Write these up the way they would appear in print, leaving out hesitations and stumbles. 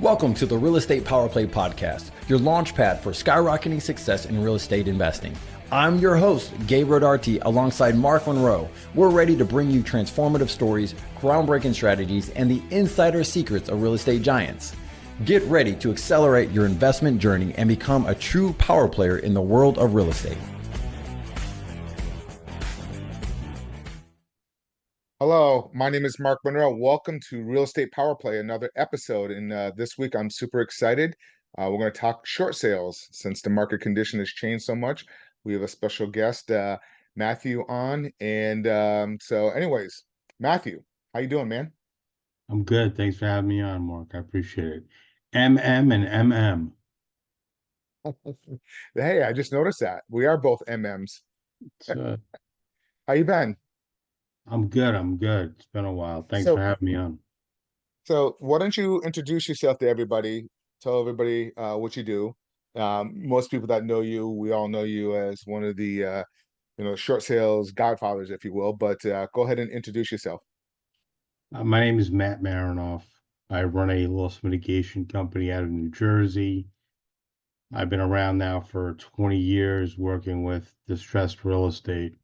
Welcome to the Real Estate Power Play Podcast, your launch pad for skyrocketing success in real estate investing. I'm your host, Gabe Rodarte, alongside Mark Monroe. We're ready to bring you transformative stories, groundbreaking strategies, and the insider secrets of real estate giants. Get ready to accelerate your investment journey and become a true power player in the world of real estate. Hello, my name is Mark Monroe. Welcome to Real Estate Power Play, another episode. And this week I'm super excited. We're going to talk short sales since the market condition has changed so much. We have a special guest, Matthew, on. And so anyways, Matthew, how you doing, man? I'm good. Thanks for having me on, Mark. I appreciate it. MM and MM. Hey, I just noticed that. We are both MMs. So How you been? I'm good. I'm good. It's been a while. Thanks for So, having me on. so why don't you introduce yourself to everybody? Tell everybody what you do. Most people that know you, we all know you as one of the short sales godfathers, if you will. But go ahead and introduce yourself. My name is Matt Merenoff. I run a loss mitigation company out of New Jersey. I've been around now for 20 years working with distressed real estate,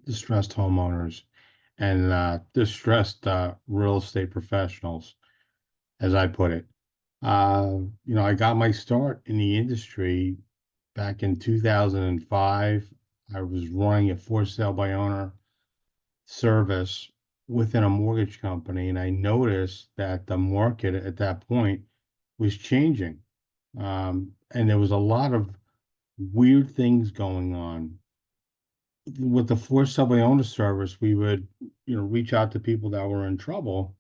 distressed homeowners, and distressed real estate professionals, as I put it. I got my start in the industry back in 2005. I was running a for sale by owner service within a mortgage company, and I noticed that the market at that point was changing. And there was a lot of weird things going on. With the for sale by owner service, we would, reach out to people that were in trouble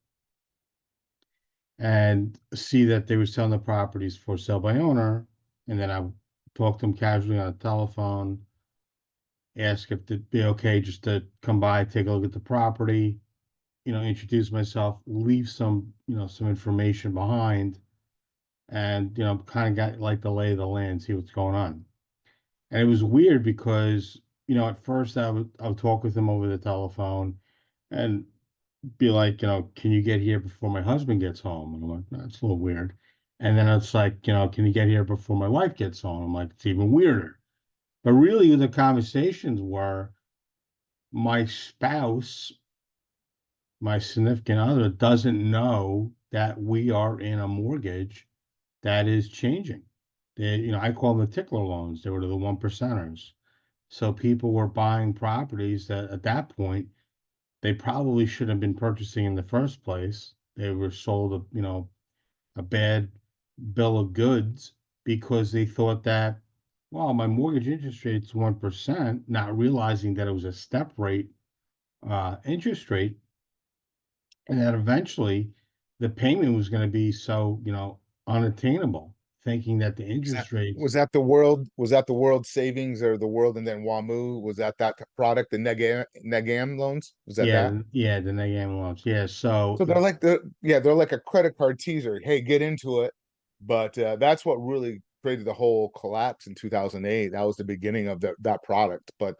and see that they were selling the properties for sale by owner. And then I would talk to them casually on the telephone, ask if it'd be okay just to come by, take a look at the property, introduce myself, leave some information behind, and, kind of got like the lay of the land, see what's going on. And it was weird because, at first I would talk with them over the telephone and be like, can you get here before my husband gets home? And I'm like, that's a little weird. And then it's like, can you get here before my wife gets home? I'm like, it's even weirder. But really, the conversations were my spouse, my significant other, doesn't know that we are in a mortgage that is changing. I call them the tickler loans. They were the one percenters. So people were buying properties that at that point they probably shouldn't have been purchasing in the first place. They were sold a bad bill of goods because they thought that, well, my mortgage interest rate's 1%, not realizing that it was a step rate interest rate, and that eventually the payment was going to be so, unattainable, thinking that the Was that interest rates. was that the world? Was that the World Savings or the World and then WAMU? Was that product, the Negam loans? Was that that? Yeah, the negative loans. Yeah, so So they're like a credit card teaser. Hey, get into it. But that's what really created the whole collapse in 2008. That was the beginning of that product. But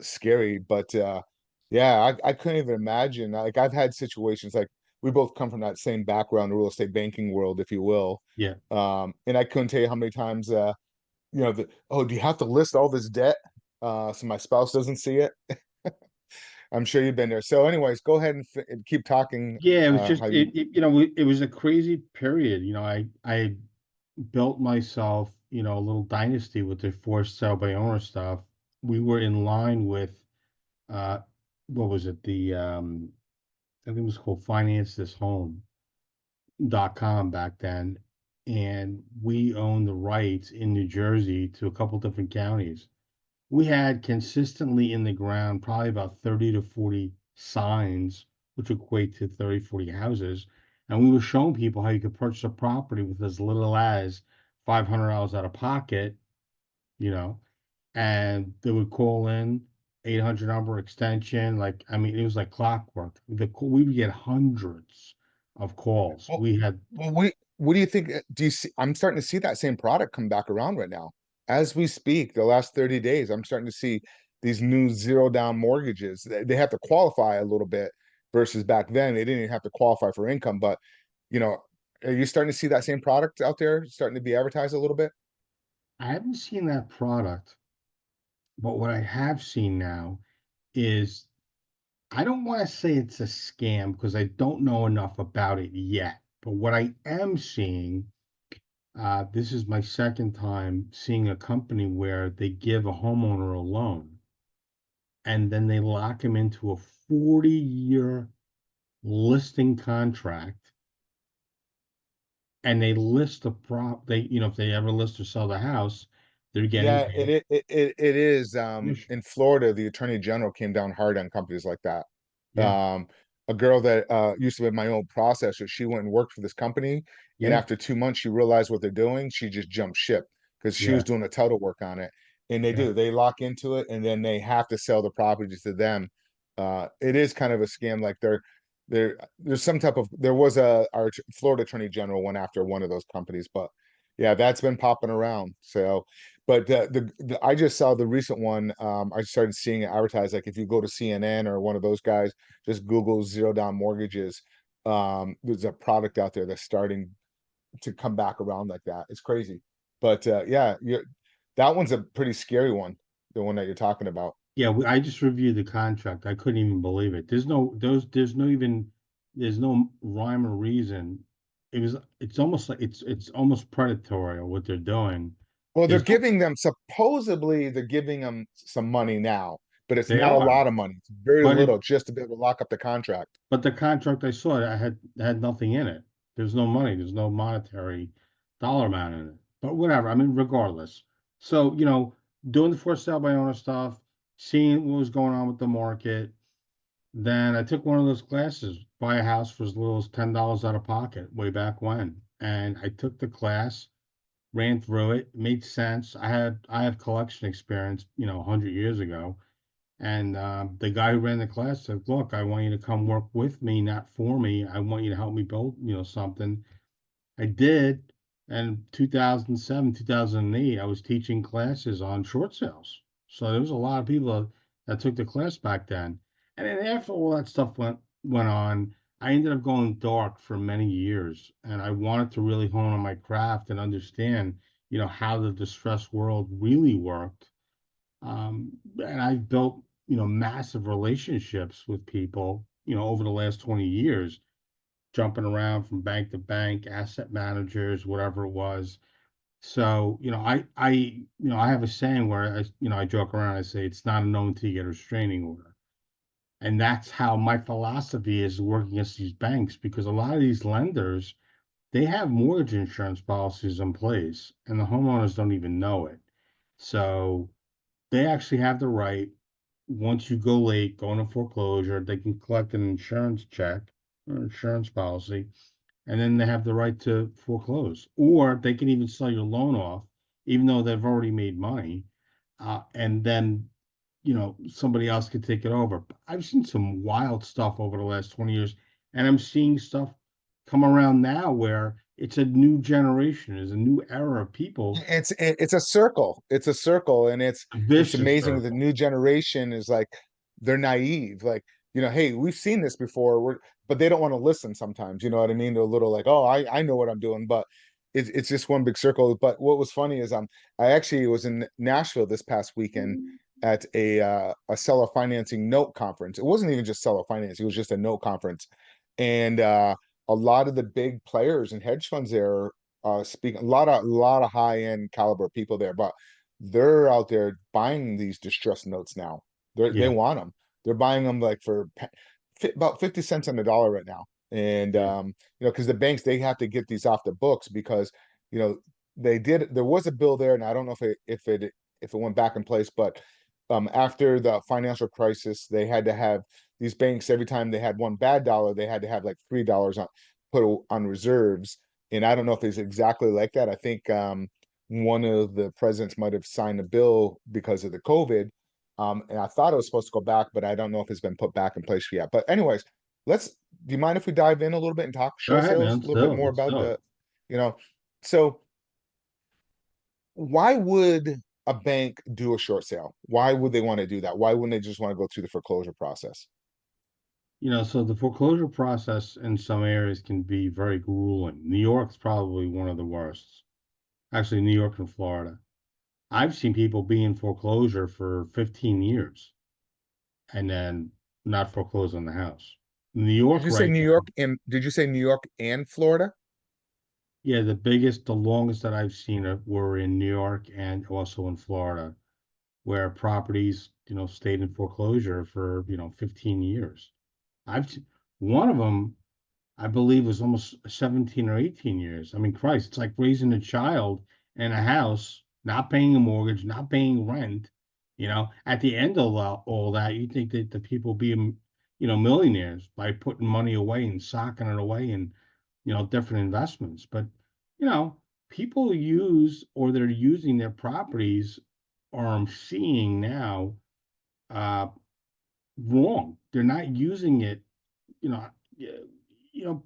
scary. But yeah, I couldn't even imagine. Like I've had situations like we both come from that same background, the real estate banking world, if you will. yeah, And I couldn't tell you how many times do you have to list all this debt so my spouse doesn't see it? I'm sure you've been there. So, anyways, go ahead and keep talking. yeah, it was just How you it was a crazy period. I built myself, a little dynasty with the forced sale by owner stuff. We were in line with uh what was it? I think it was called financethishome.com back then. And we owned the rights in New Jersey to a couple different counties. We had consistently in the ground probably about 30 to 40 signs, which equate to 30, 40 houses. And we were showing people how you could purchase a property with as little as $500 out of pocket, you know, and they would call in 800 number extension. Like, I mean, it was like clockwork. We would get hundreds of calls. well, We had, what do you think? Do you see? I'm starting to see that same product come back around right now as we speak. The last 30 days, I'm starting to see these new zero down mortgages. They have to qualify a little bit versus back then they didn't even have to qualify for income, but you know. Are you starting to see that same product out there starting to be advertised a little bit? I haven't seen that product, but what I have seen now is, I don't want to say it's a scam because I don't know enough about it yet. But what I am seeing, this is my second time seeing a company where they give a homeowner a loan and then they lock him into a 40-year listing contract, and they list the they, if they ever list or sell the house, they're getting Yeah, paid it is. commission. In Florida, the attorney general came down hard on companies like that. Yeah, A girl that used to be my own processor, she went and worked for this company, and yeah, after 2 months, she realized what they're doing. She just jumped ship because she was yeah, doing a title work on it, and they yeah. do. They lock into it, and then they have to sell the property to them. It is kind of a scam. Like there's some type of there was our Florida attorney general went after one of those companies, but yeah, that's been popping around. So. But I just saw the recent one. I started seeing it advertised. Like if you go to CNN or one of those guys, just Google zero down mortgages. There's a product out there that's starting to come back around like that. It's crazy. But yeah, that one's a pretty scary one, the one that you're talking about. Yeah, I just reviewed the contract. I couldn't even believe it. There's no rhyme or reason. It's almost like it's almost predatory what they're doing. Well, they're There's no, giving them supposedly they're giving them some money now, but it's they not a are, lot of money. It's very but little just to be able to lock up the contract. the contract I saw, I had nothing in it. There's no money. There's no monetary dollar amount in it. But whatever. I mean, regardless. So, doing the for sale by owner stuff, seeing what was going on with the market. Then I took one of those classes, buy a house for as little as $10 out of pocket way back when. And I took the class, ran through it, made sense. I have collection experience, 100 years ago. And the guy who ran the class said, "Look, I want you to come work with me, not for me. I want you to help me build, something." I did. And 2007, 2008, I was teaching classes on short sales. So there was a lot of people that took the class back then. And then after all that stuff went on, I ended up going dark for many years. And I wanted to really hone on my craft and understand, how the distressed world really worked. And I've built, massive relationships with people, over the last 20 years, jumping around from bank to bank, asset managers, whatever it was. So, I have a saying where I joke around. I say it's not a known until you get a restraining order, and that's how my philosophy is working against these banks, because a lot of these lenders, they have mortgage insurance policies in place, and the homeowners don't even know it. So they actually have the right, once you go late, go into foreclosure, they can collect an insurance check or insurance policy, and then they have the right to foreclose, or they can even sell your loan off, even though they've already made money, and then somebody else could take it over. I've seen some wild stuff over the last 20 years, and I'm seeing stuff come around now where it's a new generation, is a new era of people, It's a circle. It's a circle, and a it's vicious amazing. The circle. new generation is like they're naive. Like, hey, we've seen this before. But they don't want to listen sometimes. You know what I mean? They're a little like, oh, I know what I'm doing, but it's just one big circle. But what was funny is I actually was in Nashville this past weekend at a seller financing note conference. It wasn't even just seller finance, it was just a note conference. And a lot of the big players and hedge funds there speaking, a lot of high-end caliber people there, but they're out there buying these distressed notes now. They Yeah, want them. They're buying them like for about 50 cents on the dollar right now. And yeah, because the banks, they have to get these off the books because you know there was a bill there, and I don't know if it went back in place, but after the financial crisis, they had to have these banks, every time they had one bad dollar, they had to have like $3 on put on reserves. And I don't know if it's exactly like that. I think one of the presidents might have signed a bill because of the COVID. And I thought it was supposed to go back, but I don't know if it's been put back in place yet. But anyways, do you mind if we dive in a little bit and talk go short ahead, man. sales a Let's little bit do it. more Let's about do it. you know, so why would a bank do a short sale? Why would they want to do that? Why wouldn't they just want to go through the foreclosure process? So the foreclosure process in some areas can be very grueling. New York's probably one of the worst. Actually, New York and Florida. I've seen people be in foreclosure for 15 years and then not foreclose on the house. New Did York you say right New now, York and did you say New York and Florida? yeah, the longest that I've seen it were in New York and also in Florida, where properties, stayed in foreclosure for, 15 years. I've one of them, I believe, was almost 17 or 18 years. I mean, Christ, it's like raising a child in a house, not paying a mortgage, not paying rent. At the end of all that, you think that the people being, millionaires by putting money away and socking it away in, different investments. But, you know, people use or they're using their properties, or I'm seeing now, uh, wrong. They're not using it, you know, y- you know,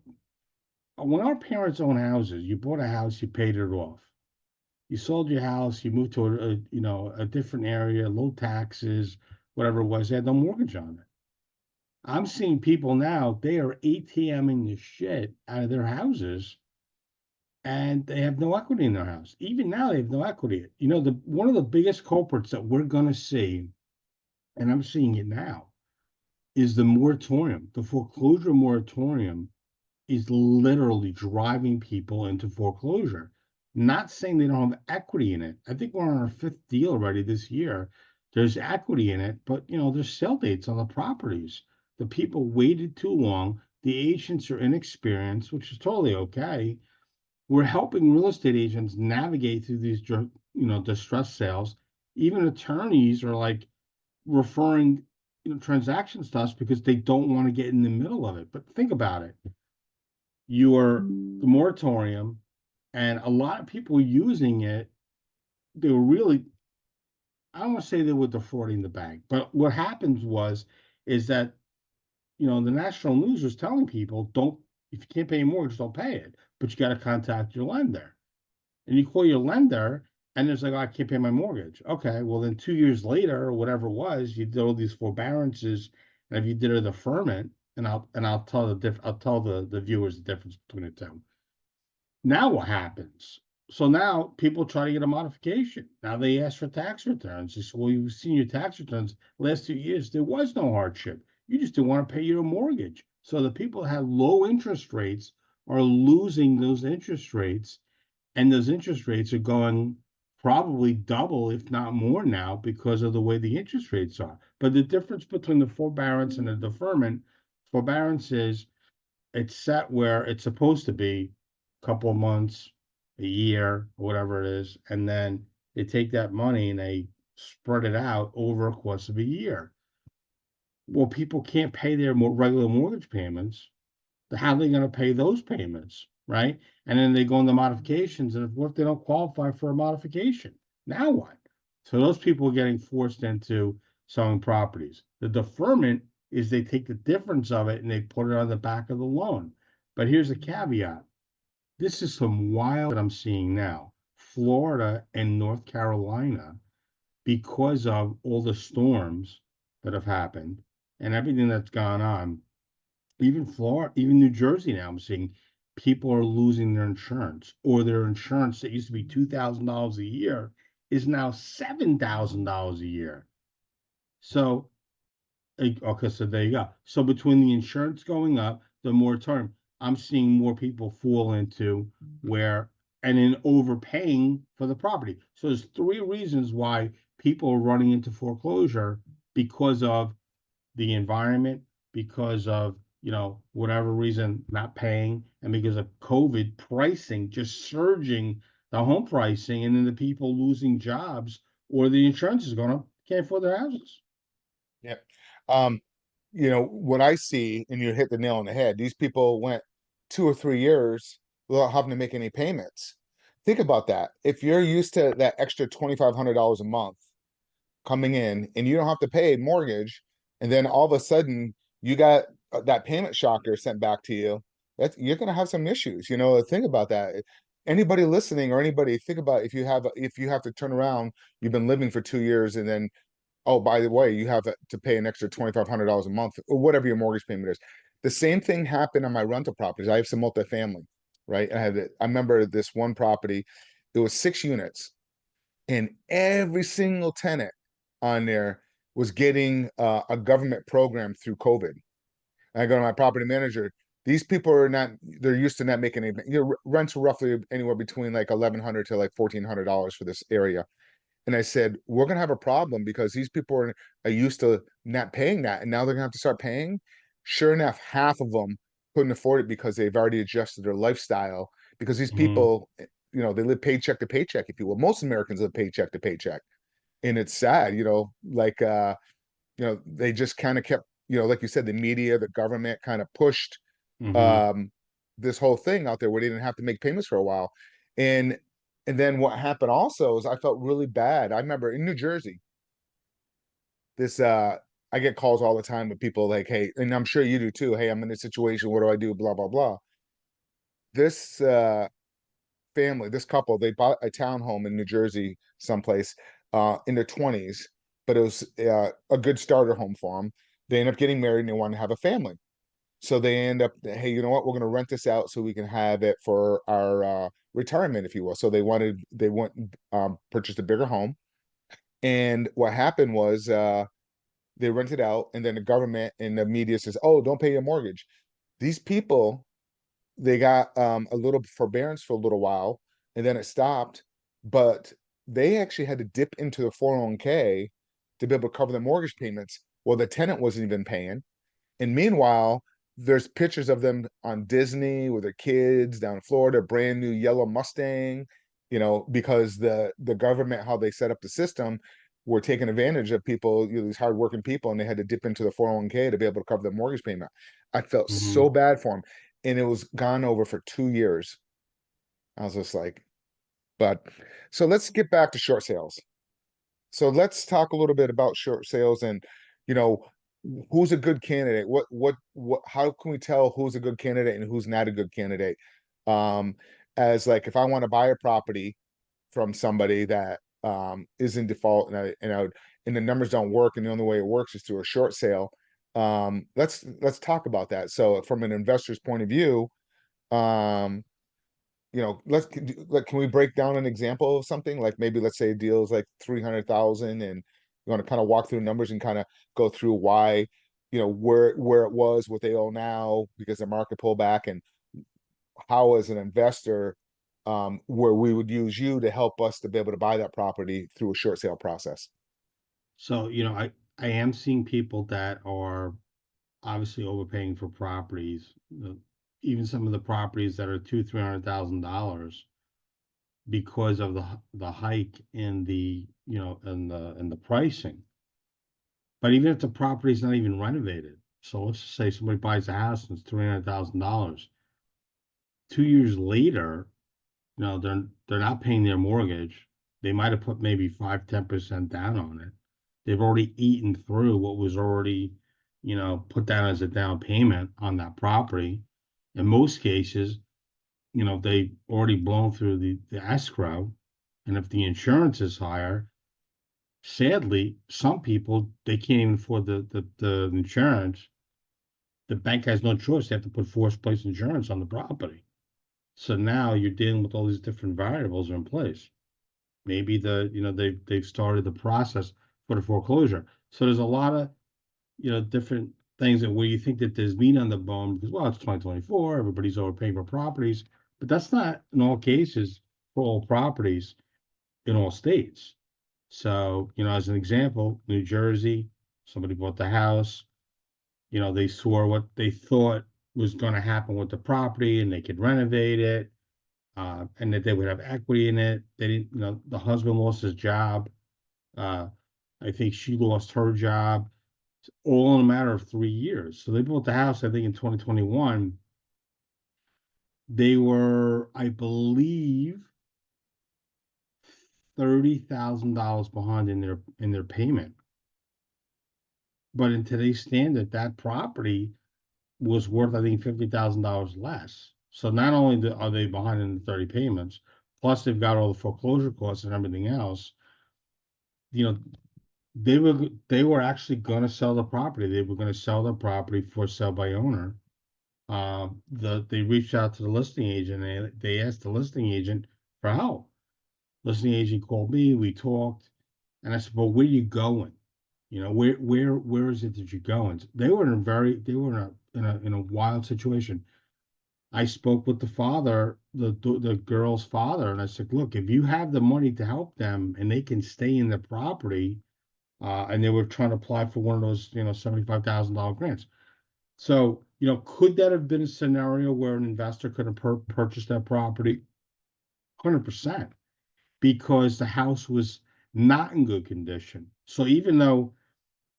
when our parents own houses, you bought a house, you paid it off. You sold your house, you moved to a different area, low taxes, whatever it was. They had no mortgage on it. I'm seeing people now, they are ATMing the shit out of their houses and they have no equity in their house. Even now, they have no equity. The one of the biggest culprits that we're going to see, and I'm seeing it now, is the moratorium, the foreclosure moratorium is literally driving people into foreclosure. Not saying they don't have equity in it. I think we're on our fifth deal already this year. There's equity in it, but there's sell dates on the properties. The people waited too long. The agents are inexperienced, which is totally okay. We're helping real estate agents navigate through these, distress sales. Even attorneys are like referring, transactions to us because they don't want to get in the middle of it. But think about it. The moratorium, and a lot of people using it, they were really, I don't want to say they were defrauding the bank, but what happens is that, the national news was telling people, don't, if you can't pay your mortgage, don't pay it, but you got to contact your lender. And you call your lender, and it's like, oh, I can't pay my mortgage. Okay, well, then 2 years later, or whatever it was, you did all these forbearances, and if you did a deferment, and I'll tell I'll tell the viewers the difference between the two. Now what happens? So now people try to get a modification. Now they ask for tax returns. They say, well, you've seen your tax returns last 2 years. There was no hardship. You just didn't want to pay your mortgage. So the people that have low interest rates are losing those interest rates, and those interest rates are going probably double, if not more now, because of the way the interest rates are. But the difference between the forbearance and the deferment, forbearance is it's set where it's supposed to be a couple of months, a year, or whatever it is, and then they take that money and they spread it out over a course of a year. Well, people can't pay their regular mortgage payments. How are they going to pay those payments, right? And then they go into modifications, and what if they don't qualify for a modification? Now what? So those people are getting forced into selling properties. The deferment is they take the difference of it and they put it on the back of the loan. But here's a caveat. This is some wild that I'm seeing now. Florida and North Carolina, because of all the storms that have happened and everything that's gone on, even Florida, even New Jersey now, I'm seeing people are losing their insurance, or their insurance that used to be $2,000 a year is now $7,000 a year. So, okay, so there you go. So between the insurance going up, the moratorium, I'm seeing more people fall into where and in overpaying for the property. So there's three reasons why people are running into foreclosure: because of the environment, because of whatever reason not paying, and because of COVID pricing just surging, the home pricing, and then the people losing jobs, or the insurance is going up, can't afford their houses. Yeah. Um, what I see, and you hit the nail on the head, these people went 2 or 3 years without having to make any payments. Think about that. If you're used to that extra $2,500 a month coming in and you don't have to pay mortgage, and then all of a sudden you got that payment shocker sent back to you, you're going to have some issues. Think about that. Anybody listening, or anybody, think about if you have to turn around, you've been living for 2 years, and then oh, by the way, you have to pay an extra $2,500 a month or whatever your mortgage payment is. The same thing happened on my rental properties. I have some multifamily, right? I remember this one property, it was 6 units, and every single tenant on there was getting a government program through COVID. I go to my property manager. These people are not, they're used to not making any, rents were roughly anywhere between like 1,100 to like $1,400 for this area. And I said, we're going to have a problem because these people are used to not paying that. And now they're going to have to start paying. Sure enough, half of them couldn't afford it because they've already adjusted their lifestyle. Because these Mm-hmm. people, they live paycheck to paycheck, if you will. Most Americans live paycheck to paycheck. And it's sad, they just kind of kept, like you said, the media, the government kind of pushed Mm-hmm. um, this whole thing out there where they didn't have to make payments for a while. And and then what happened also is I felt really bad. I remember in New Jersey, this I get calls all the time with people like, hey, and I'm sure you do too. Hey, I'm in a situation. What do I do? Blah, blah, blah. This family, this couple, they bought a townhome in New Jersey, someplace in their 20s, but it was a good starter home for them. They end up getting married and they want to have a family. So they end up, hey, you know what? We're going to rent this out so we can have it for our retirement, if you will. So they went purchased a bigger home. And what happened was they rented out, and then the government and the media says, "Oh, don't pay your mortgage." These people, they got a little forbearance for a little while, and then it stopped. But they actually had to dip into the 401k to be able to cover the mortgage payments. Well, the tenant wasn't even paying. And meanwhile, there's pictures of them on Disney with their kids down in Florida, brand new yellow Mustang, because the government, how they set up the system, were taking advantage of people, these hardworking people, and they had to dip into the 401k to be able to cover the mortgage payment. I felt Mm-hmm. so bad for them. And it was gone over for 2 years. I was just like, but so let's get back to short sales. So let's talk a little bit about short sales and, you know, who's a good candidate? How can we tell who's a good candidate and who's not a good candidate? Um, as like if I want to buy a property from somebody that is in default and the numbers don't work and the only way it works is through a short sale. Let's talk about that. So from an investor's point of view, um, can we break down an example of something like maybe let's say a deal is like 300,000 and you want to kind of walk through numbers and kind of go through why, where it was, what they owe now because the market pullback and how as an investor, where we would use you to help us to be able to buy that property through a short sale process. So, I am seeing people that are obviously overpaying for properties. Even some of the properties that are $200,000, 300,000 because of the hike in the in the pricing. But even if the property is not even renovated, so let's just say somebody buys a house and it's $300,000. 2 years later, they're not paying their mortgage. They might have put maybe 5-10% down on it. They've already eaten through what was already, put down as a down payment on that property. In most cases, they've already blown through the escrow. And if the insurance is higher, sadly, some people they can't even afford the insurance. The bank has no choice. They have to put forced place insurance on the property. So now you're dealing with all these different variables are in place. Maybe they've started the process for the foreclosure. So there's a lot of different things that where you think that there's meat on the bone because well it's 2024, everybody's overpaying for properties, but that's not in all cases for all properties in all states. So as an example, New Jersey, somebody bought the house, they saw what they thought was going to happen with the property and they could renovate it, and that they would have equity in it. They didn't, the husband lost his job. Uh, I think she lost her job all in a matter of 3 years. So they built the house, I think, in 2021. They were, I believe, $30,000 behind in their payment. But in today's standard, that property was worth, I think, $50,000 less. So not only are they behind in the 30 payments, plus they've got all the foreclosure costs and everything else. You know, they were actually going to sell the property. They were going to sell the property for sale by owner. They reached out to the listing agent and they asked the listing agent for help. Listing agent called me, we talked, and I said, "Well, where are you going? You know, where is it that you're going?" They were in a wild situation. I spoke with the father, the girl's father, and I said, "Look, if you have the money to help them and they can stay in the property, and they were trying to apply for one of those, $75,000 grants. So, could that have been a scenario where an investor could have purchased that property? 100%, because the house was not in good condition. So even though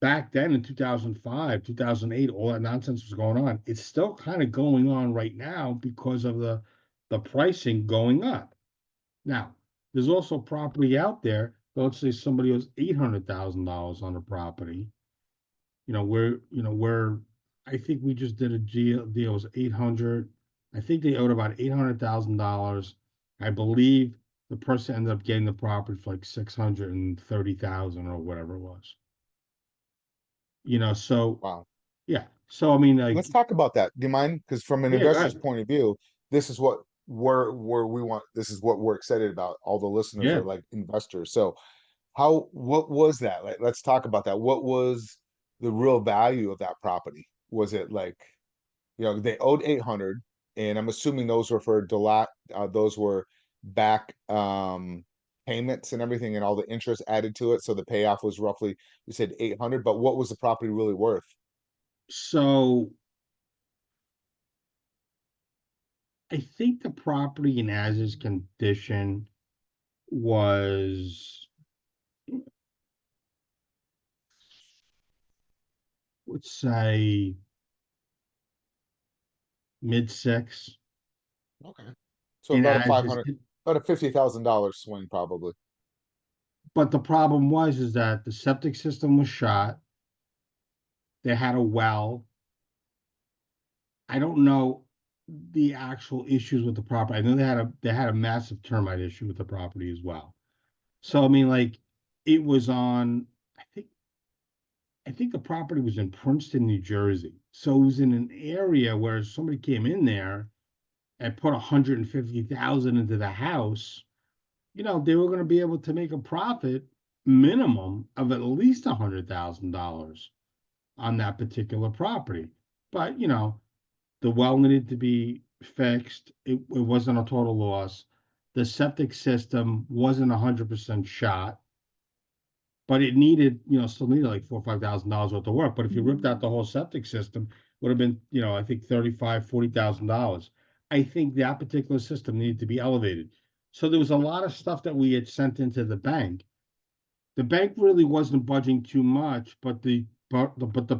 back then in 2005, 2008, all that nonsense was going on, it's still kind of going on right now because of the pricing going up. Now, there's also property out there. Let's say somebody owes $800,000 on a property. Where I think we just did a deal was 800. I think they owed about $800,000. I believe the person ended up getting the property for like 630,000 or whatever it was. So Wow. yeah. So I mean, like, Let's talk about that. Do you mind? Because from an yeah, go investor's ahead. point of view, this is what where we want. This is what we're excited about. All the listeners Yeah. are like investors. So what was that? Like, let's talk about that. What was the real value of that property? Was it like, they owed 800, and I'm assuming those were for those were back payments and everything and all the interest added to it. So the payoff was roughly, you said 800, but what was the property really worth? So I think the property in as is condition was, let's say, mid six Okay. So in about a as five is. hundred, about a $50,000 swing probably. But the problem was is that the septic system was shot. They had a well. I don't know the actual issues with the property. I know they had a massive termite issue with the property as well. So I mean, like, it was on. I think the property was in Princeton, New Jersey. So it was in an area where somebody came in there and put 150,000 into the house. They were going to be able to make a profit minimum of at least $100,000 on that particular property. But, the well needed to be fixed. It wasn't a total loss. The septic system wasn't 100% shot, but it needed, still needed like $4,000 or $5,000 worth of work. But if you ripped out the whole septic system, would have been, I think $35,000, $40,000. I think that particular system needed to be elevated. So there was a lot of stuff that we had sent into the bank. The bank really wasn't budging too much, but the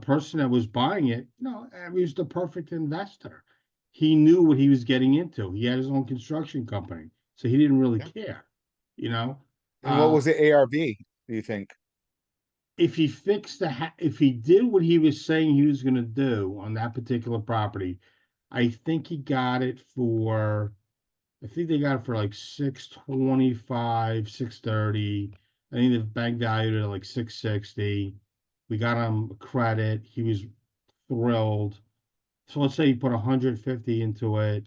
person that was buying it, he was the perfect investor. He knew what he was getting into. He had his own construction company, so he didn't really Yeah. care. You know, And what uh, was the ARV, do you think? if he did what he was saying he was going to do on that particular property, I think he got it for. I think they got it for like 625, 630. I think the bank valued it at like 660. We got him credit. He was thrilled. So let's say he put 150 into it,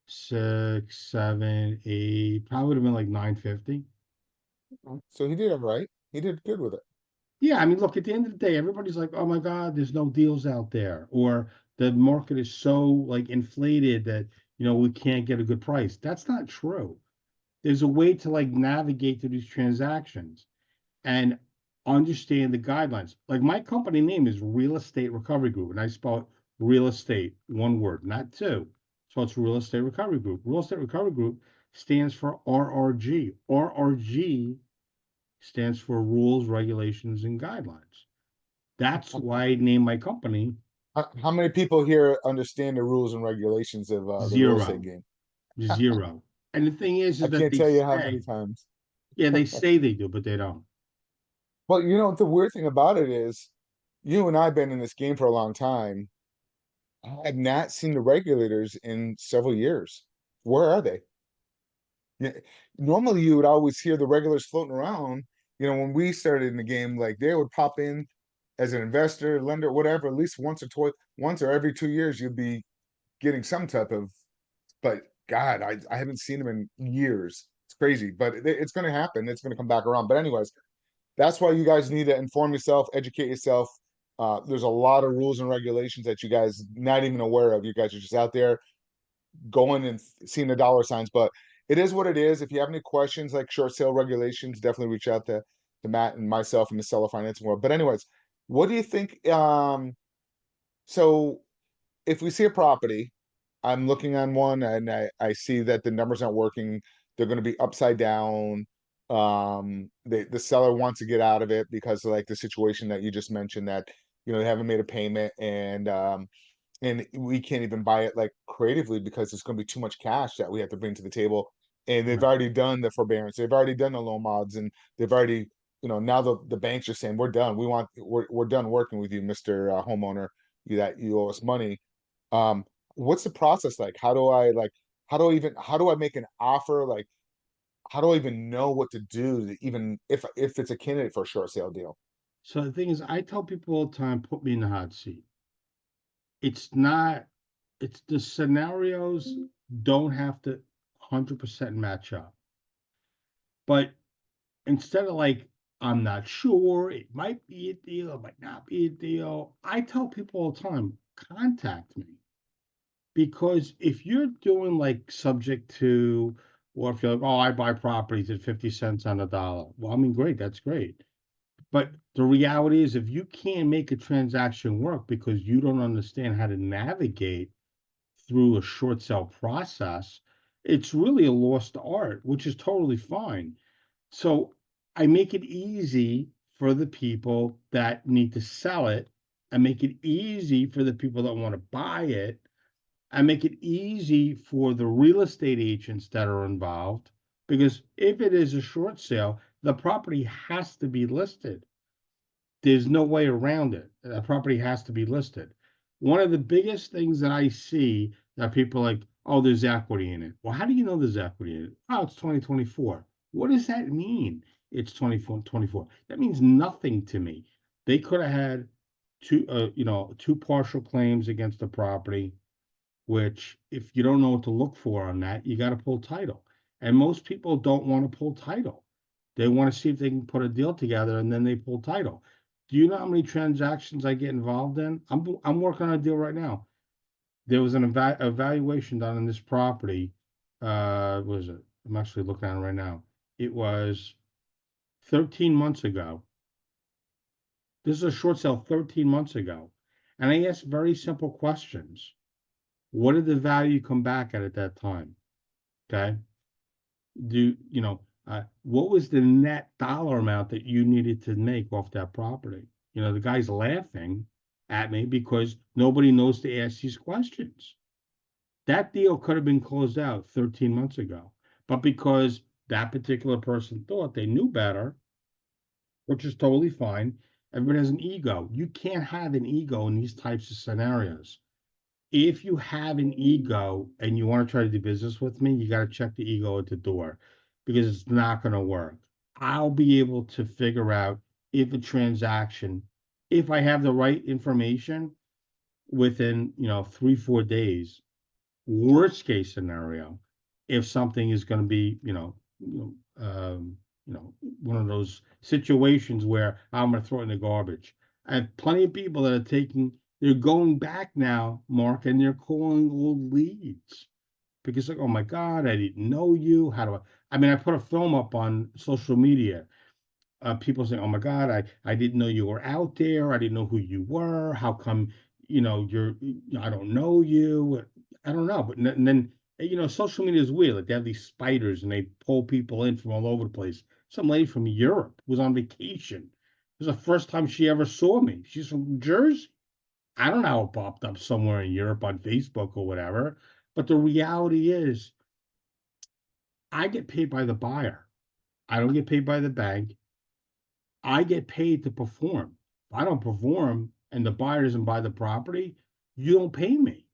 six, seven, eight, probably would have been like 950. So he did it right. He did good with it. Yeah, I mean, look, at the end of the day, everybody's like, oh my God, there's no deals out there. Or the market is so like inflated that, we can't get a good price. That's not true. There's a way to like navigate through these transactions and understand the guidelines. Like my company name is Real Estate Recovery Group, and I spell it real estate, one word, not two. So it's Real Estate Recovery Group. Real Estate Recovery Group stands for RRG. RRG stands for Rules, Regulations, and Guidelines. That's why I named my company. How many people here understand the rules and regulations of the real estate Zero, game? zero. And the thing is I that can't they tell you how many say, times. yeah, they say they do, but they don't. Well, the weird thing about it is, you and I have been in this game for a long time. I have not seen the regulators in several years. Where are they? Yeah, normally, you would always hear the regulars floating around, You know, when we started in the game, like they would pop in as an investor, lender, whatever, at least once or every 2 years, you'd be getting some type of. But God, I haven't seen them in years. It's crazy, but it's going to happen. It's going to come back around. But anyways, that's why you guys need to inform yourself, educate yourself. There's a lot of rules and regulations that you guys not even aware of. You guys are just out there going and seeing the dollar signs, but it is what it is. If you have any questions like short sale regulations, definitely reach out to Matt and myself in the seller financing world. But anyways, what do you think? So if we see a property, I'm looking on one and I see that the numbers aren't working. They're going to be upside down. The seller wants to get out of it because of like the situation that you just mentioned, that they haven't made a payment, and we can't even buy it like creatively because it's going to be too much cash that we have to bring to the table. And they've Right. already done the forbearance, they've already done the loan mods, and they've already, now the banks are saying we're done. We're done working with you, Mr. Homeowner. That you owe us money. Um, what's the process like? How do I make an offer? Like, how do I even know what to do to even if it's a candidate for a short sale deal? So the thing is, I tell people all the time, put me in the hot seat. It's not, it's the scenarios don't have to 100% match up. But instead of like, I'm not sure, it might be a deal, it might not be a deal, I tell people all the time, contact me. Because if you're doing like subject to, or if you're like, oh, I buy properties at 50 cents on the dollar. Well, I mean, great, that's great. But the reality is, if you can't make a transaction work because you don't understand how to navigate through a short sale process, it's really a lost art, which is totally fine. So I make it easy for the people that need to sell it. I make it easy for the people that want to buy it. I make it easy for the real estate agents that are involved, because if it is a short sale, the property has to be listed. There's no way around it. The property has to be listed. One of the biggest things that I see that people are like, oh, there's equity in it. Well, how do you know there's equity in it? Oh, it's 2024. What does that mean? It's 2024. That means nothing to me. They could have had two partial claims against the property, which if you don't know what to look for on that, you got to pull title. And most people don't want to pull title. They want to see if they can put a deal together and then they pull title. Do you know how many transactions I get involved in? I'm working on a deal right now. There was an evaluation done on this property. What was it? I'm actually looking at it right now. It was 13 months ago. This is a short sale 13 months ago. And I asked very simple questions. What did the value come back at that time? Okay. What was the net dollar amount that you needed to make off that property? The guy's laughing at me because nobody knows to ask these questions. That deal could have been closed out 13 months ago, but because that particular person thought they knew better, which is totally fine, everybody has an ego. You can't have an ego in these types of scenarios. If you have an ego and you want to try to do business with me, you got to check the ego at the door, because it's not going to work. I'll be able to figure out if a transaction, if I have the right information within, 3, 4 days, worst case scenario, if something is going to be, one of those situations where I'm going to throw it in the garbage. I have plenty of people that are they're going back now, Mark, and they're calling old leads because like, oh my God, I didn't know you. How do I mean, I put a film up on social media. People saying, oh my God, I didn't know you were out there. I didn't know who you were. How come, I don't know you. I don't know. But and then, social media is weird. Like they have these spiders and they pull people in from all over the place. Some lady from Europe was on vacation. It was the first time she ever saw me. She's from New Jersey. I don't know how it popped up somewhere in Europe on Facebook or whatever. But the reality is, I get paid by the buyer. I don't get paid by the bank. I get paid to perform. If I don't perform and the buyer doesn't buy the property, you don't pay me.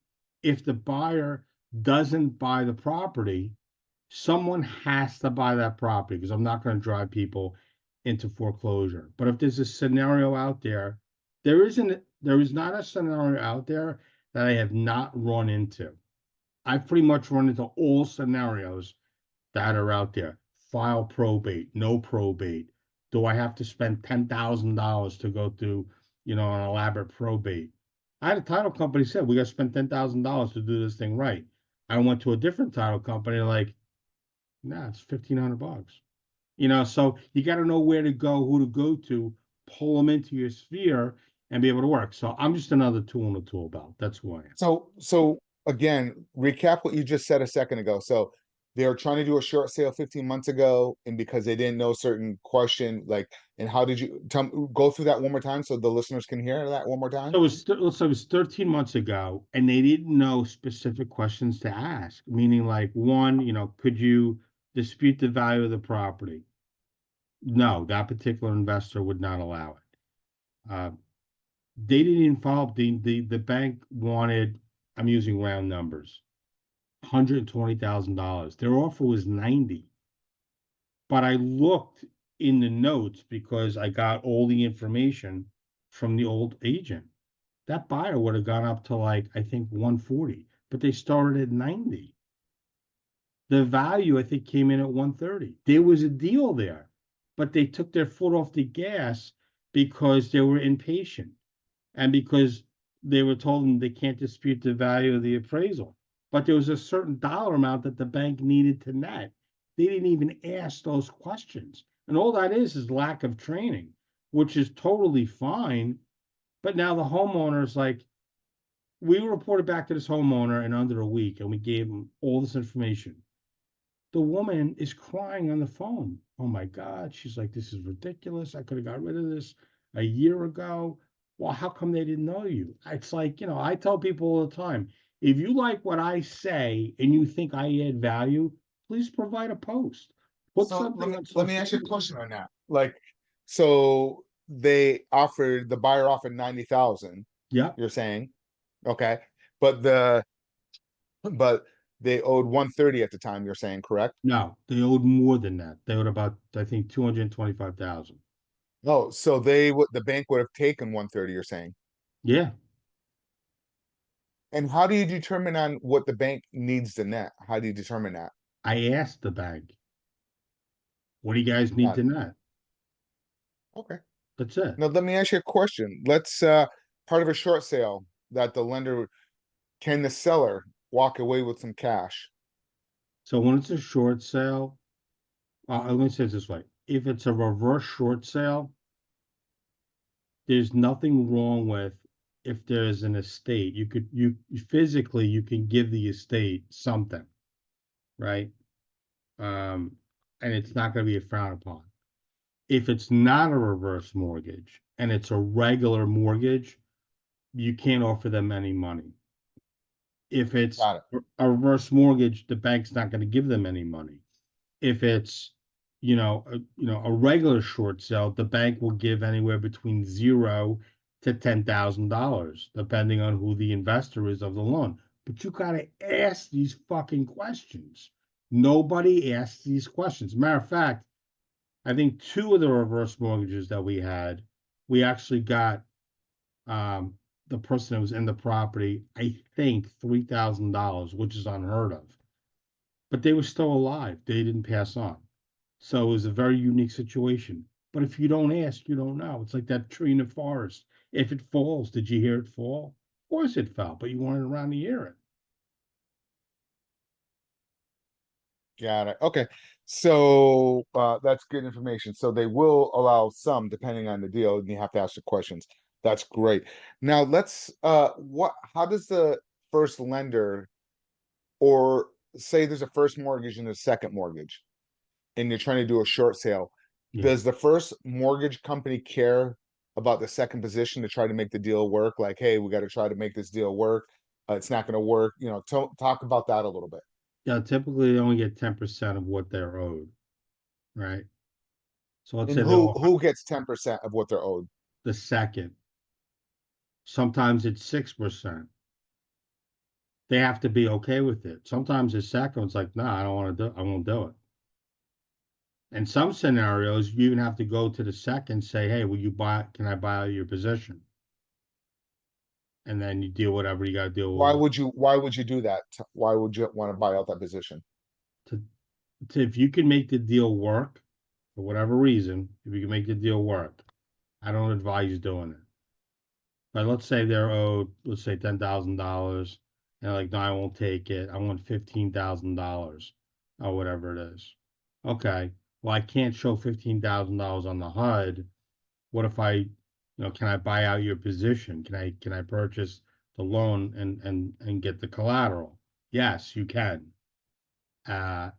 If the buyer doesn't buy the property, someone has to buy that property, because I'm not going to drive people into foreclosure. But if there's a scenario out there, there is not a scenario out there that I have not run into. I've pretty much run into all scenarios that are out there. File probate, no probate. Do I have to spend $10,000 to go through, an elaborate probate? I had a title company said we got to spend $10,000 to do this thing right. I went to a different title company like, nah, it's $1,500. So you got to know where to go, who to go to, pull them into your sphere, and be able to work. So I'm just another tool in the tool belt. That's who I am. So again, recap what you just said a second ago. So they were trying to do a short sale 15 months ago, and because they didn't know certain question, like, and how did you go through that one more time so the listeners can hear that one more time? So it was 13 months ago, and they didn't know specific questions to ask. Meaning, like, one, could you dispute the value of the property? No, that particular investor would not allow it. They didn't even follow the bank wanted. I'm using round numbers. $120,000. Their offer was 90. But I looked in the notes because I got all the information from the old agent. That buyer would have gone up to, like, I think 140, but they started at 90. The value, I think, came in at 130. There was a deal there, but they took their foot off the gas because they were impatient and because they were told them they can't dispute the value of the appraisal. But there was a certain dollar amount that the bank needed to net. They didn't even ask those questions. And all that is lack of training, which is totally fine. But now the homeowner is like, we reported back to this homeowner in under a week and we gave him all this information. The woman is crying on the phone. Oh my God. She's like, this is ridiculous. I could have got rid of this a year ago. Well, how come they didn't know you? It's like, I tell people all the time, if you like what I say and you think I add value, please provide a post. Put So something on let me social ask you a media. question on that. Like, so the buyer offered 90,000, Yeah. you're saying, okay, but but they owed 130 at the time, you're saying, correct? No, they owed more than that. They owed about, I think, 225,000. Oh, so the bank would have taken 130, you're saying. Yeah. And how do you determine on what the bank needs to net? How do you determine that? I asked the bank, what do you guys need Got to it. net? Okay. That's it. Now let me ask you a question. Let's part of a short sale that the lender can the seller walk away with some cash? So when it's a short sale, let me say it this way. If it's a reverse short sale, there's nothing wrong with if there's an estate. You physically, you can give the estate something, right? Um, and it's not going to be frowned upon. If it's not a reverse mortgage and it's a regular mortgage, you can't offer them any money. If it's Got it. a reverse mortgage, the bank's not going to give them any money. If it's, a regular short sale, the bank will give anywhere between $0 to $10,000, depending on who the investor is of the loan. But you got to ask these fucking questions. Nobody asks these questions. Matter of fact, I think two of the reverse mortgages that we had, we actually got the person that was in the property, I think $3,000, which is unheard of. But they were still alive. They didn't pass on. So it was a very unique situation. But if you don't ask, you don't know. It's like that tree in the forest. If it falls, did you hear it fall? Of course it fell, but you weren't around to hear it. Got it. Okay. So that's good information. So they will allow some depending on the deal, and you have to ask the questions. That's great. Now let's how does the first lender, or say there's a first mortgage and a second mortgage and you're trying to do a short sale, Yeah. does the first mortgage company care about the second position to try to make the deal work? Like, hey, we got to try to make this deal work. It's not going to work. Talk about that a little bit. Yeah, typically they only get 10% of what they're owed, right? So let's And say they who offer who gets 10% of what they're owed? the second. Sometimes it's 6%. They have to be okay with it. Sometimes the second one's like, no, I don't want to do I won't do it. In some scenarios, you even have to go to the SEC and say, hey, can I buy out your position? And then you deal whatever you got to deal Why with. would you do that? Why would you want to buy out that position? If you can make the deal work for whatever reason, if you can make the deal work, I don't advise doing it. But let's say they're owed, let's say $10,000, and they're like, no, I won't take it. I want $15,000 or whatever it is. Okay, well, I can't show $15,000 on the HUD. What if can I buy out your position? Can I purchase the loan and get the collateral? Yes, you can. Uh,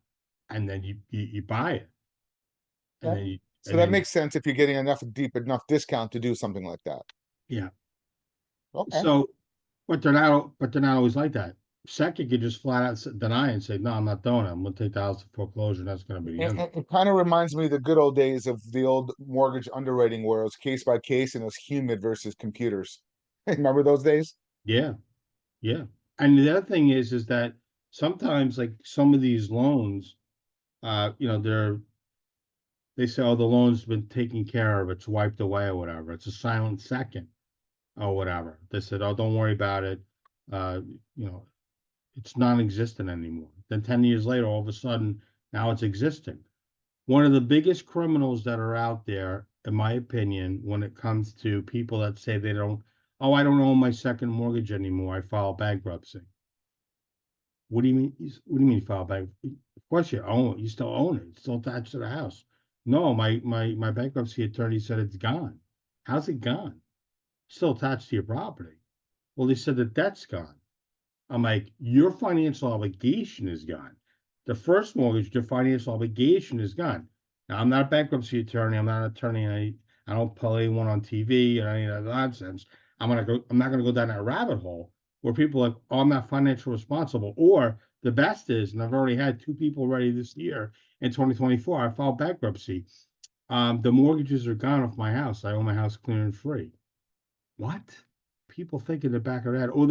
and then you buy it, and Okay. then you So and that then makes sense if you're getting deep enough discount to do something like that. yeah. Okay. So, but they're not always like that. Second could just flat out deny and say, no, I'm not doing it. I'm going to take the house to foreclosure, and that's going to be the end of it. It kind of reminds me of the good old days of the old mortgage underwriting where it was case by case and it was human versus computers. Remember those days? Yeah, yeah. And the other thing is that sometimes like some of these loans, they say, oh, the loan's been taken care of, it's wiped away or whatever. It's a silent second or whatever. They said, oh, don't worry about it. Uh, you know, it's non-existent anymore. Then 10 years later, all of a sudden, now it's existing. One of the biggest criminals that are out there, in my opinion, when it comes to people that say I don't own my second mortgage anymore. I file bankruptcy. What do you mean? What do you mean file bankruptcy? Of course you own it. You still own it. It's still attached to the house. No, my bankruptcy attorney said it's gone. How's it gone? Still attached to your property. Well, they said the debt's gone. I'm like, your financial obligation is gone. The first mortgage, your financial obligation is gone. Now, I'm not a bankruptcy attorney. I'm not an attorney. I don't play one on TV or any of that nonsense. I'm not gonna go down that rabbit hole where people are like, oh, I'm not financially responsible. Or the best is, and I've already had two people already this year in 2024. I filed bankruptcy. The mortgages are gone off my house. I own my house clear and free. What? People think in the back of their head, or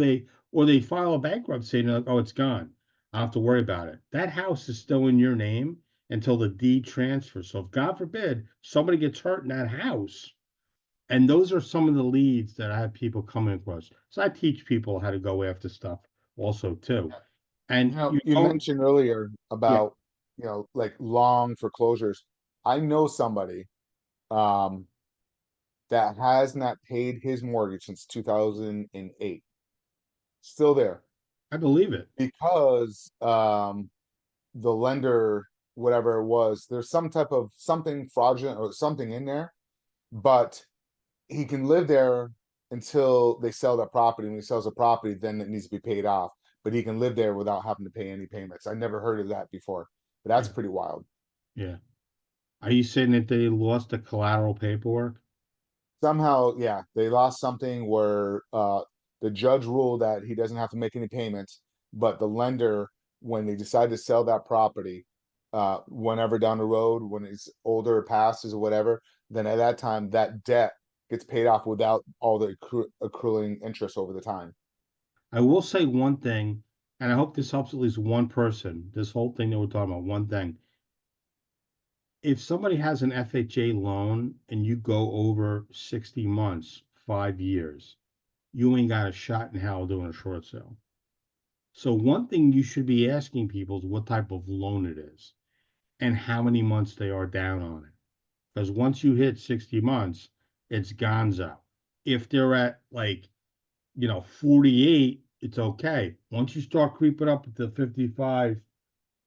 they file a bankruptcy and they're like, oh, it's gone. I don't have to worry about it. That house is still in your name until the deed transfers. So if God forbid somebody gets hurt in that house, and those are some of the leads that I have people coming across. So I teach people how to go after stuff also too. And You mentioned earlier yeah, about, like long foreclosures. I know somebody um that has not paid his mortgage since 2008. Still there I believe it. because the lender, whatever it was, there's some type of something fraudulent or something in there, but he can live there until they sell that property. When he sells the property, then it needs to be paid off. But he can live there without having to pay any payments. I never heard of that before, but that's Yeah, pretty wild. yeah. Are you saying that they lost the collateral paperwork? Somehow, yeah, they lost something where the judge ruled that he doesn't have to make any payments, but the lender, when they decide to sell that property, whenever down the road, when it's older or passes or whatever, then at that time that debt gets paid off without all the accruing interest over the time. I will say one thing, and I hope this helps at least one person. This whole thing that we're talking about, one thing. If somebody has an FHA loan and you go over 60 months, 5 years, you ain't got a shot in hell doing a short sale. So, one thing you should be asking people is what type of loan it is and how many months they are down on it. Because once you hit 60 months, it's gonzo. If they're at 48, it's okay. Once you start creeping up to 55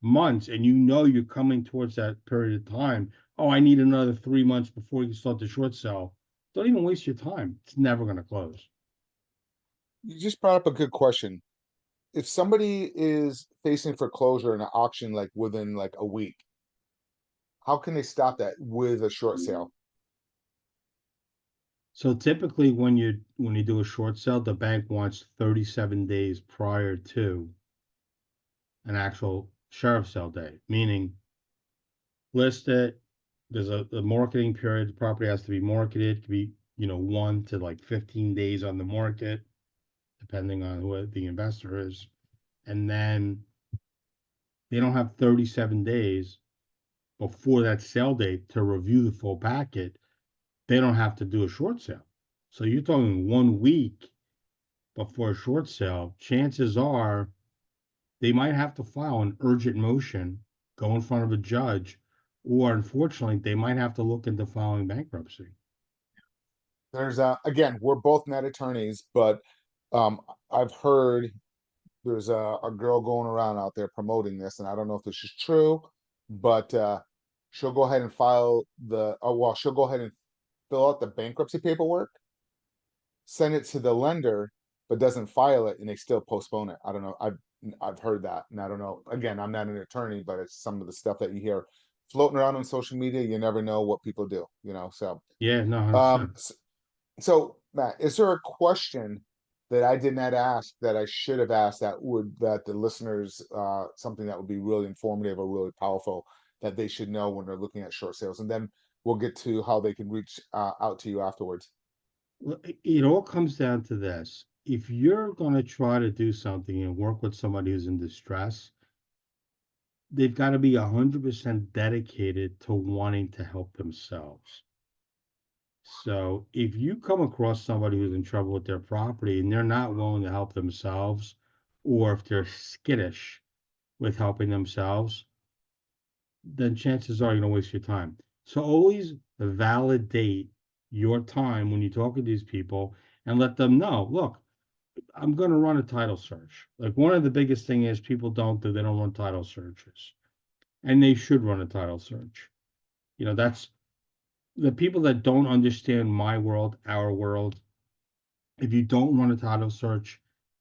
months and you know you're coming towards that period of time, oh, I need another 3 months before you start the short sale. Don't even waste your time. It's never going to close. You just brought up a good question. If somebody is facing foreclosure in an auction like within like a week, how can they stop that with a short sale? So typically when you do a short sale, the bank wants 37 days prior to an actual sheriff sale date, meaning list it. There's a marketing period. The property has to be marketed. It could be, 1 to 15 days on the market, depending on who the investor is. And then they don't have 37 days. before that sale date to review the full packet, they don't have to do a short sale. So you're talking 1 week before a short sale, chances are they might have to file an urgent motion, go in front of a judge, or unfortunately, they might have to look into filing bankruptcy. There's again, we're both not attorneys, but I've heard there's a girl going around out there promoting this, and I don't know if this is true, but she'll go ahead and file she'll go ahead and fill out the bankruptcy paperwork, send it to the lender, but doesn't file it, and they still postpone it. I don't know. I've heard that, and I don't know. Again, I'm not an attorney, but it's some of the stuff that you hear floating around on social media. You never know what people do, you know. So, Yeah, no, um, 100%. so Matt, is there a question that I did not ask that I should have asked that the listeners something that would be really informative or really powerful that they should know when they're looking at short sales, and then we'll get to how they can reach out to you afterwards. Well, it all comes down to this. If you're going to try to do something and work with somebody who's in distress, they've got to be 100% dedicated to wanting to help themselves. So if you come across somebody who's in trouble with their property and they're not willing to help themselves, or if they're skittish with helping themselves, then chances are you're going to waste your time. So always validate your time when you talk to these people and let them know, look, I'm going to run a title search. Like one of the biggest thing is people don't do, they don't run title searches, and they should run a title search. That's the people that don't understand my world, our world. If you don't run a title search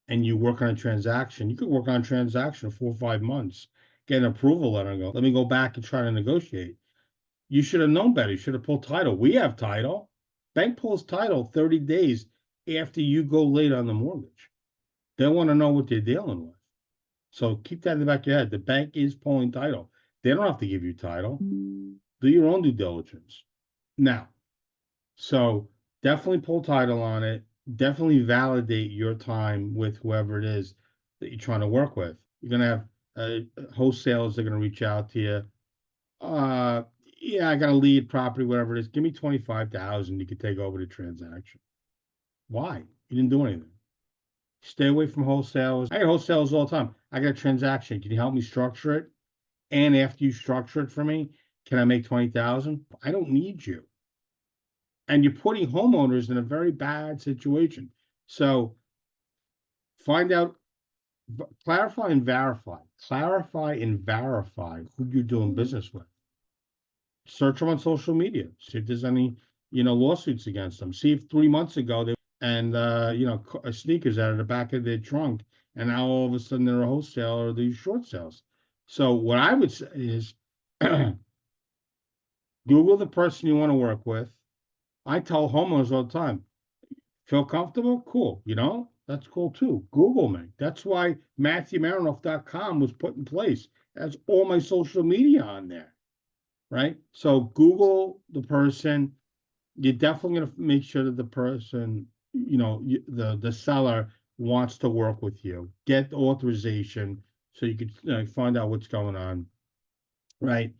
and you work on a transaction, you could work on a transaction 4 or 5 months, get an approval letter and go, let me go back and try to negotiate. You should have known better. You should have pulled title. We have title. Bank pulls title 30 days after you go late on the mortgage. They want to know what they're dealing with. So keep that in the back of your head. The bank is pulling title. They don't have to give you title. Do your own due diligence. Now, so definitely pull title on it. Definitely validate your time with whoever it is that you're trying to work with. You're going to have wholesalers that are going to reach out to you. Uh, yeah, I got a lead property, whatever it is. Give me 25,000. You could take over the transaction. Why? You didn't do anything. Stay away from wholesalers. I get wholesalers all the time. I got a transaction. Can you help me structure it? And after you structure it for me, can I make 20,000? I don't need you. And you're putting homeowners in a very bad situation. So find out, clarify and verify. Clarify and verify who you're doing business with. Search them on social media. See if there's any, lawsuits against them. See if 3 months ago they and sneakers out of the back of their trunk, and now all of a sudden they're a wholesaler or these short sales. So what I would say is Google the person you want to work with. I tell homeowners all the time, feel comfortable? Cool. That's cool too. Google me. That's why MatthewMarenoff.com was put in place. That's all my social media on there. Right? So Google the person. You're definitely going to make sure that the person, the seller wants to work with you. Get authorization so you can find out what's going on, right?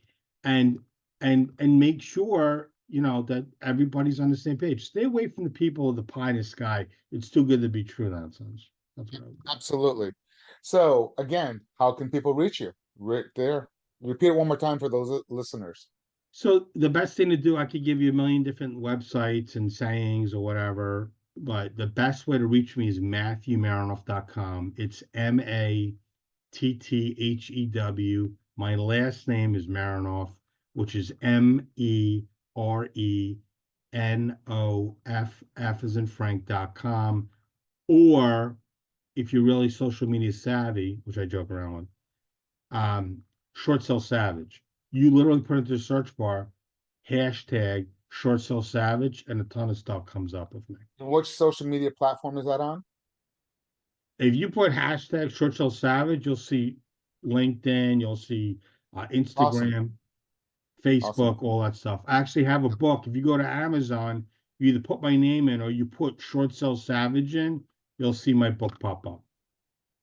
And and make sure that everybody's on the same page. Stay away from the people of the pie in the sky. It's too good to be true nonsense. That's what I would do. Absolutely. So again, how can people reach you? Right there. Repeat it one more time for those listeners. So the best thing to do, I could give you a million different websites and sayings or whatever, but the best way to reach me is MatthewMarenoff.com. It's MatTthew. My last name is Marenoff, which is Merenoff, as in Frank.com. Or if you're really social media savvy, which I joke around with, Short Sale Savage. You literally put into the search bar hashtag Short Sale Savage, and a ton of stuff comes up with me. And which social media platform is that on? If you put hashtag Short Sale Savage, you'll see LinkedIn, you'll see Awesome. Instagram, Awesome. Facebook, all that stuff. I actually have a book. If you go to Amazon, you either put my name in or you put Short Sale Savage in, you'll see my book pop up.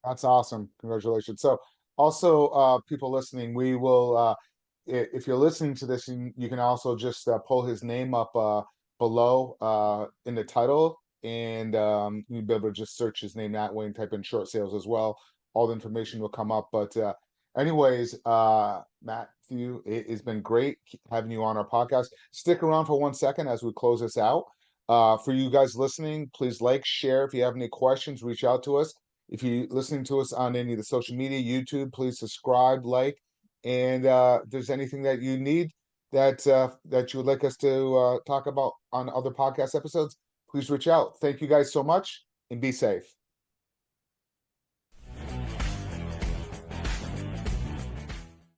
That's awesome. Congratulations. So also people listening, we will if you're listening to this, you can also just pull his name up below in the title, and you'll be able to just search his name that way and type in short sales as well. All the information will come up. But anyways, Matthew, it has been great having you on our podcast. Stick around for 1 second as we close this out. For you guys listening, please like, share. If you have any questions, reach out to us. If you're listening to us on any of the social media, YouTube, please subscribe, like, and if there's anything that you need that you would like us to talk about on other podcast episodes, please reach out. Thank you guys so much, and be safe.